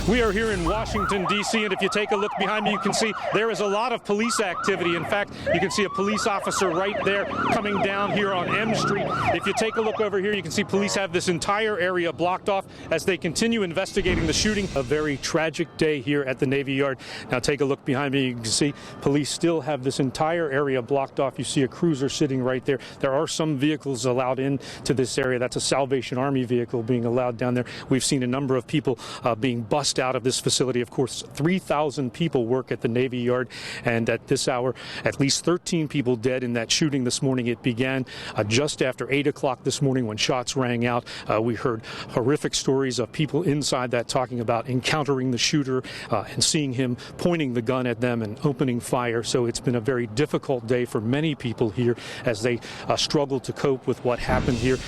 We are here in Washington, D.C., and if you take a look behind me, you can see there is a lot of police activity. In fact, you can see a police officer right there coming down here on M Street. If you take a look over here, you can see police have this entire area blocked off as they continue investigating the shooting. A very tragic day here at the Navy Yard. Now take a look behind me. You can see police still have this entire area blocked off. You see a cruiser sitting right there. There are some vehicles allowed into this area. That's a Salvation Army vehicle being allowed down there. We've seen a number of people being bussed out of this facility. Of course, 3,000 people work at the Navy Yard, and at this hour, at least 13 people dead in that shooting this morning. It began just after 8 o'clock this morning when shots rang out. We heard horrific stories of people inside that talking about encountering the shooter and seeing him pointing the gun at them and opening fire. So it's been a very difficult day for many people here as they struggle to cope with what happened here.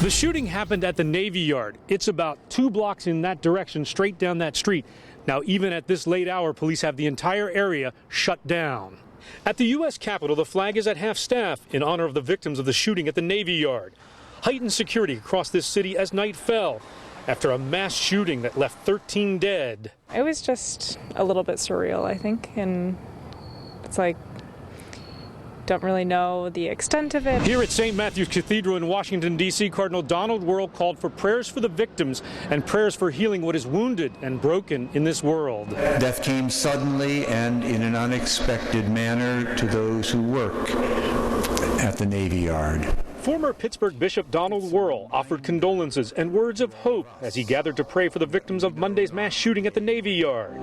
The shooting happened at the Navy Yard. It's about 2 blocks in that direction, straight down that street. Now, even at this late hour, police have the entire area shut down. At the U.S. Capitol, the flag is at half-staff in honor of the victims of the shooting at the Navy Yard. Heightened security across this city as night fell after a mass shooting that left 13 dead. It was just a little bit surreal, I think, and it's like, don't really know the extent of it. Here at St. Matthew's Cathedral in Washington, D.C., Cardinal Donald Wuerl called for prayers for the victims and prayers for healing what is wounded and broken in this world. Death came suddenly and in an unexpected manner to those who work at the Navy Yard. Former Pittsburgh Bishop Donald Wuerl offered condolences and words of hope as he gathered to pray for the victims of Monday's mass shooting at the Navy Yard.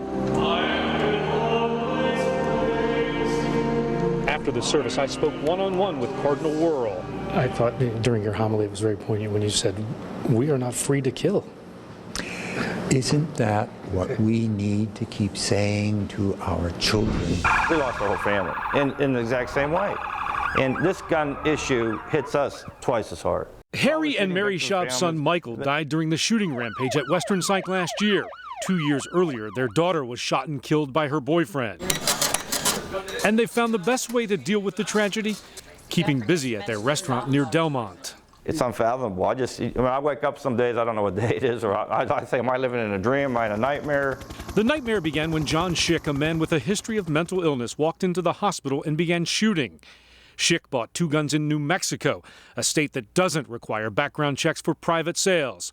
After the service, I spoke one-on-one with Cardinal Wuerl. I thought during your homily it was very poignant when you said, "We are not free to kill." Isn't that what we need to keep saying to our children? We lost our whole family in the exact same way. And this gun issue hits us twice as hard. Harry and Mary Schaub's son Michael died during the shooting rampage at Western Psych last year. 2 years earlier, their daughter was shot and killed by her boyfriend. And they found the best way to deal with the tragedy, keeping busy at their restaurant near Delmont. It's unfathomable. I wake up some days, I don't know what day it is, or I say, am I living in a dream, am I in a nightmare? The nightmare began when John Schick, a man with a history of mental illness, walked into the hospital and began shooting. Schick bought 2 guns in New Mexico, a state that doesn't require background checks for private sales.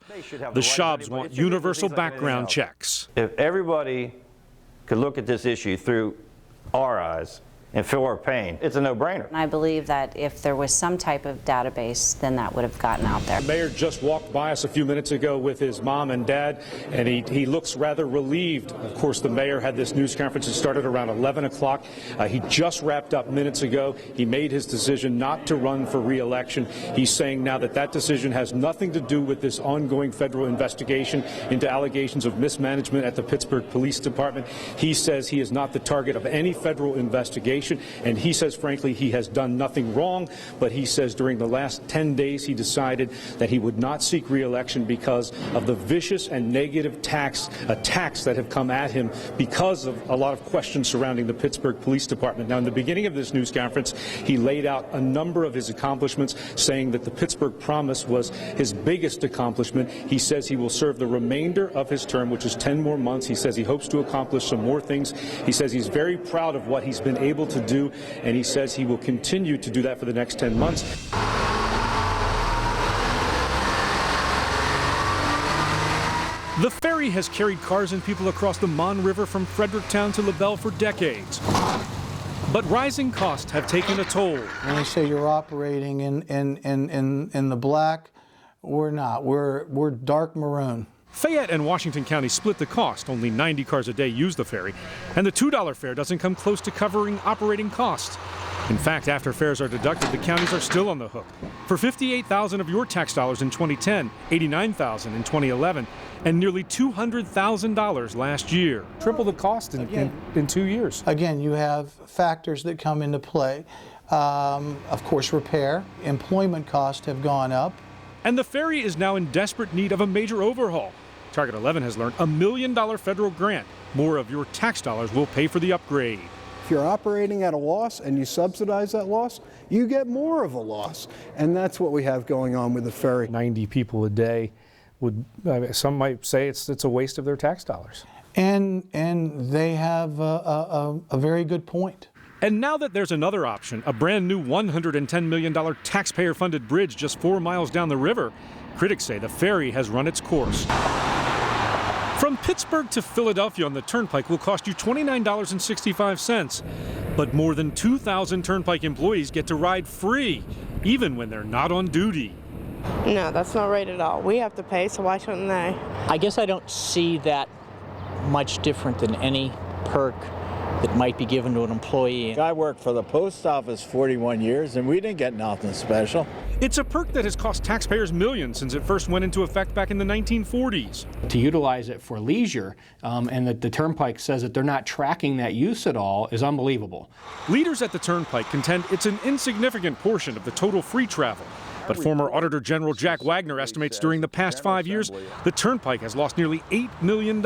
The Schaubs want universal background checks. If everybody could look at this issue through our eyes and feel our pain, it's a no-brainer. I believe that if there was some type of database, then that would have gotten out there. The mayor just walked by us a few minutes ago with his mom and dad, and he looks rather relieved. Of course, the mayor had this news conference that started around 11 o'clock. He just wrapped up minutes ago. He made his decision not to run for re-election. He's saying now that that decision has nothing to do with this ongoing federal investigation into allegations of mismanagement at the Pittsburgh Police Department. He says he is not the target of any federal investigation. And he says, frankly, he has done nothing wrong, but he says during the last 10 days he decided that he would not seek re-election because of the vicious and negative attacks that have come at him because of a lot of questions surrounding the Pittsburgh Police Department. Now, in the beginning of this news conference, he laid out a number of his accomplishments, saying that the Pittsburgh Promise was his biggest accomplishment. He says he will serve the remainder of his term, which is 10 more months. He says he hopes to accomplish some more things. He says he's very proud of what he's been able to do, and he says he will continue to do that for the next 10 months. The ferry has carried cars and people across the Mon River from Fredericktown to LaBelle for decades. But rising costs have taken a toll. When they say you're operating in the black, we're not. We're dark maroon. Fayette and Washington County split the cost. Only 90 cars a day use the ferry, and the $2 fare doesn't come close to covering operating costs. In fact, after fares are deducted, the counties are still on the hook for $58,000 of your tax dollars in 2010, $89,000 in 2011, and nearly $200,000 last year. Triple the cost in 2 years. Again, you have factors that come into play. Of course, repair, employment costs have gone up. And the ferry is now in desperate need of a major overhaul. Target 11 has learned $1 million federal grant. More of your tax dollars will pay for the upgrade. If you're operating at a loss and you subsidize that loss, you get more of a loss. And that's what we have going on with the ferry. 90 people a day some might say it's a waste of their tax dollars. And they have a very good point. And now that there's another option, a brand new $110 million taxpayer-funded bridge just 4 miles down the river, critics say the ferry has run its course. From Pittsburgh to Philadelphia on the Turnpike will cost you $29.65, but more than 2,000 Turnpike employees get to ride free, even when they're not on duty. No, that's not right at all. We have to pay, so why shouldn't they? I guess I don't see that much different than any perk that might be given to an employee. I worked for the post office 41 years and we didn't get nothing special. It's a perk that has cost taxpayers millions since it first went into effect back in the 1940s. To utilize it for leisure and that the Turnpike says that they're not tracking that use at all is unbelievable. Leaders at the Turnpike contend it's an insignificant portion of the total free travel. But former Auditor General Jack Wagner estimates during the past 5 years, the Turnpike has lost nearly $8 million.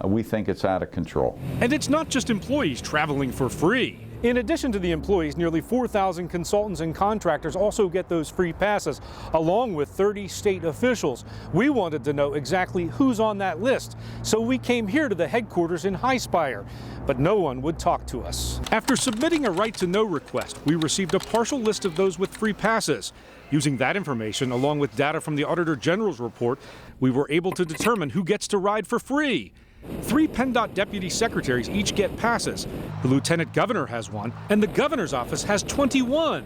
We think it's out of control. And it's not just employees traveling for free. In addition to the employees, nearly 4,000 consultants and contractors also get those free passes, along with 30 state officials. We wanted to know exactly who's on that list, so we came here to the headquarters in Highspire, but no one would talk to us. After submitting a right-to-know request, we received a partial list of those with free passes. Using that information, along with data from the Auditor General's report, we were able to determine who gets to ride for free. 3 PennDOT deputy secretaries each get passes. The lieutenant governor has one, and the governor's office has 21.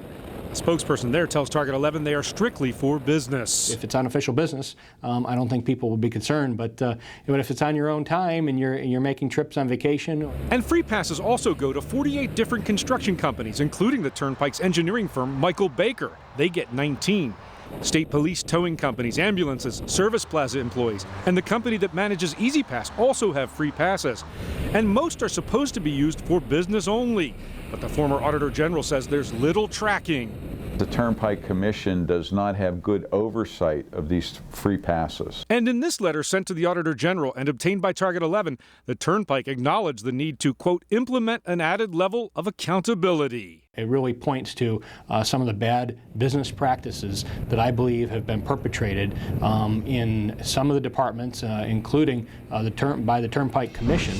A spokesperson there tells Target 11 they are strictly for business. If it's unofficial business, I don't think people will be concerned. But if it's on your own time and you're making trips on vacation. And free passes also go to 48 different construction companies, including the Turnpike's engineering firm, Michael Baker. They get 19. State police, towing companies, ambulances, Service Plaza employees, and the company that manages Easy Pass also have free passes. And most are supposed to be used for business only. But the former Auditor General says there's little tracking. The Turnpike Commission does not have good oversight of these free passes. And in this letter sent to the Auditor General and obtained by Target 11, the Turnpike acknowledged the need to, quote, implement an added level of accountability. It really points to some of the bad business practices that I believe have been perpetrated in some of the departments, including by the Turnpike Commission.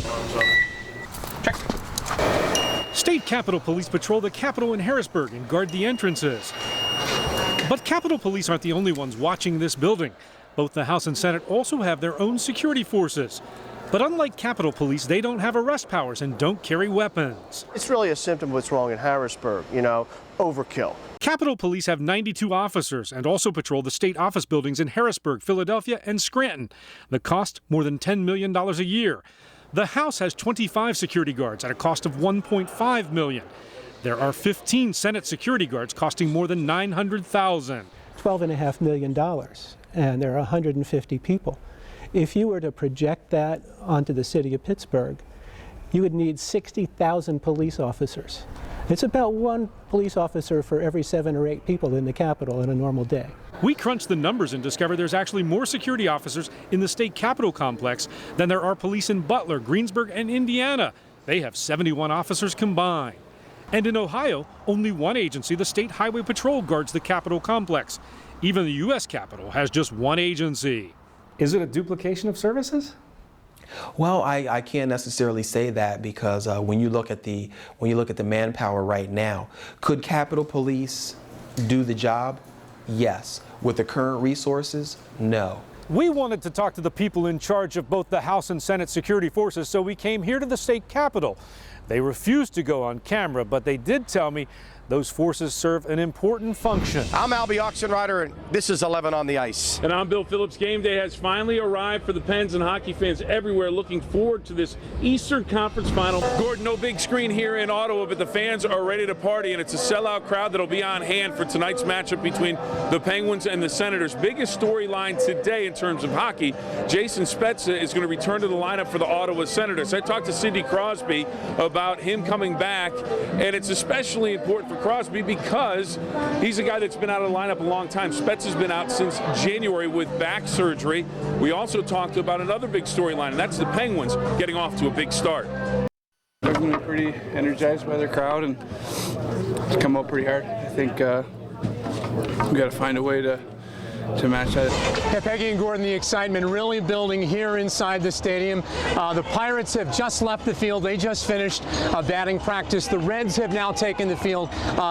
Check. State Capitol Police patrol the Capitol in Harrisburg and guard the entrances. But Capitol Police aren't the only ones watching this building. Both the House and Senate also have their own security forces. But unlike Capitol Police, they don't have arrest powers and don't carry weapons. It's really a symptom of what's wrong in Harrisburg, overkill. Capitol Police have 92 officers and also patrol the state office buildings in Harrisburg, Philadelphia, and Scranton. The cost, more than $10 million a year. The House has 25 security guards at a cost of $1.5 million. There are 15 Senate security guards costing more than $900,000. $12.5 million, and there are 150 people. If you were to project that onto the city of Pittsburgh, you would need 60,000 police officers. It's about 1 police officer for every 7 or 8 people in the Capitol in a normal day. We crunched the numbers and discovered there's actually more security officers in the state Capitol complex than there are police in Butler, Greensburg, and Indiana. They have 71 officers combined. And in Ohio, only one agency, the State Highway Patrol, guards the Capitol complex. Even the U.S. Capitol has just one agency. Is it a duplication of services? Well, I can't necessarily say that because when you look at the manpower right now, could Capitol Police do the job? Yes. With the current resources, no. We wanted to talk to the people in charge of both the House and Senate security forces, so we came here to the state Capitol. They refused to go on camera, but they did tell me those forces serve an important function. I'm Albie Oxenrider, and this is 11 on the Ice. And I'm Bill Phillips. Game day has finally arrived for the Pens and hockey fans everywhere looking forward to this Eastern Conference final. Gordon, no big screen here in Ottawa, but the fans are ready to party, and it's a sellout crowd that'll be on hand for tonight's matchup between the Penguins and the Senators. Biggest storyline today in terms of hockey, Jason Spezza is going to return to the lineup for the Ottawa Senators. I talked to Sidney Crosby about him coming back, and it's especially important for Crosby because he's a guy that's been out of the lineup a long time. Spezza's been out since January with back surgery. We also talked about another big storyline, and that's the Penguins getting off to a big start. They're going to be pretty energized by their crowd and it's come out pretty hard. I think we got to find a way to match that. Hey, Peggy and Gordon, the excitement really building here inside the stadium. The Pirates have just left the field. They just finished batting practice. The Reds have now taken the field.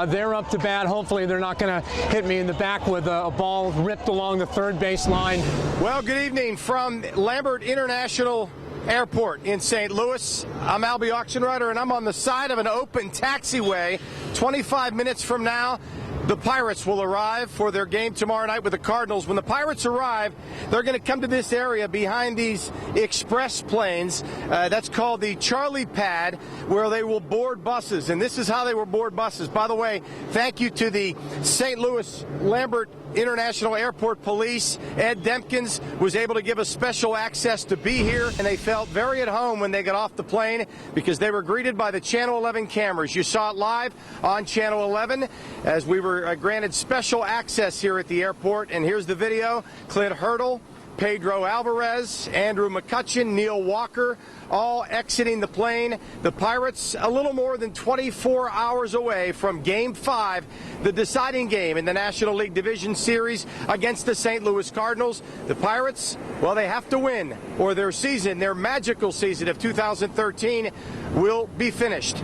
They're up to bat. Hopefully they're not going to hit me in the back with a ball ripped along the third base line. Well, good evening from Lambert International Airport in St. Louis. I'm Albie Auctionrider, and I'm on the side of an open taxiway. 25 minutes from now, the Pirates will arrive for their game tomorrow night with the Cardinals. When the Pirates arrive, they're going to come to this area behind these express planes. That's called the Charlie Pad, where they will board buses. And this is how they will board buses. By the way, thank you to the St. Louis Lambert International Airport Police. Ed Dempkins was able to give us special access to be here, and they felt very at home when they got off the plane because they were greeted by the Channel 11 cameras. You saw it live on Channel 11 as we were granted special access here at the airport. And here's the video. Clint Hurdle, Pedro Alvarez, Andrew McCutcheon, Neil Walker, all exiting the plane. The Pirates a little more than 24 hours away from Game 5, the deciding game in the National League Division Series against the St. Louis Cardinals. The Pirates, well, they have to win or their season, their magical season of 2013 will be finished.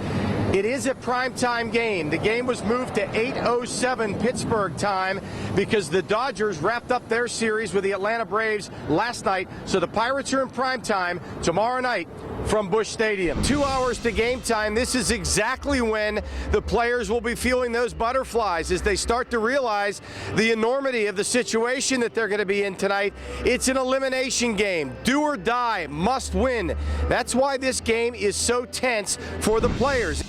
It is a primetime game. The game was moved to 8:07 Pittsburgh time because the Dodgers wrapped up their series with the Atlanta Braves last night. So the Pirates are in primetime tomorrow night from Busch Stadium. 2 hours to game time. This is exactly when the players will be feeling those butterflies as they start to realize the enormity of the situation that they're going to be in tonight. It's an elimination game. Do or die, must win. That's why this game is so tense for the players.